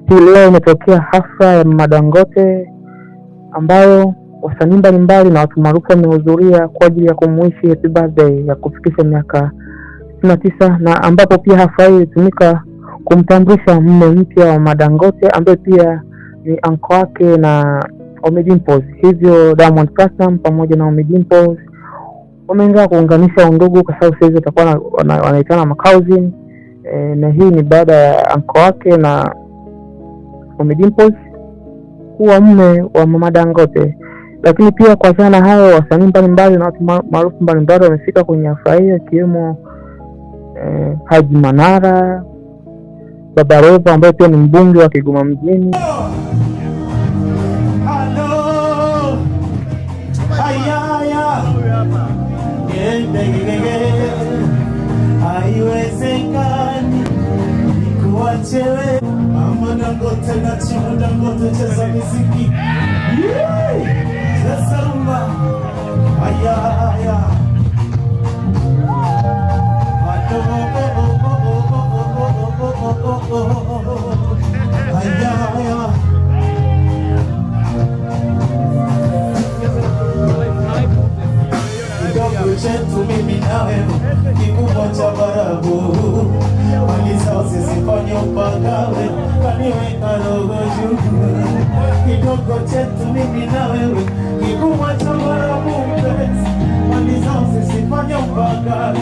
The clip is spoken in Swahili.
Hii leo imetokea hafla ya Mama Dangote ambayo wasanii mbalimbali na watu maarufu wamehudhuria kwa ajili ya kumwishi happy birthday ya kufikisha miaka 69, na ambapo pia hafla hii ilitumika kumtambulisha mume mpya wa Mama Dangote ambaye pia ni anko wake na Ommy Dimpoz. Hivyo Diamond Platnumz pamoja na Ommy Dimpoz wameendelea kuunganisha undugu kwa sababu sasa watakuwa wanaitana ma-cousin. Na hii ni baada ya anko wake na Ommy Dimpoz kuwa mume wa Mama Dangote. Lakini pia kwa sana hayo, wasanii mbalimbali na watu maarufu mbalimbali wamefika kwenye hafla hiyo, ikiwemo Haji Manara, Baba Levo ambaye pia ni mbunge wa Kigoma mjini. Haiwezekani nikuache Mama Dangote na Chimu Dangote, cheza muziki. Cheza rumba. Aya. Chetu mimi na wewe kikubwa cha barabu, maliza usisifanye upagawe kaniweka roho juu. Kidogo chetu mimi na wewe kikubwa cha barabu, maliza usisifanye upagawe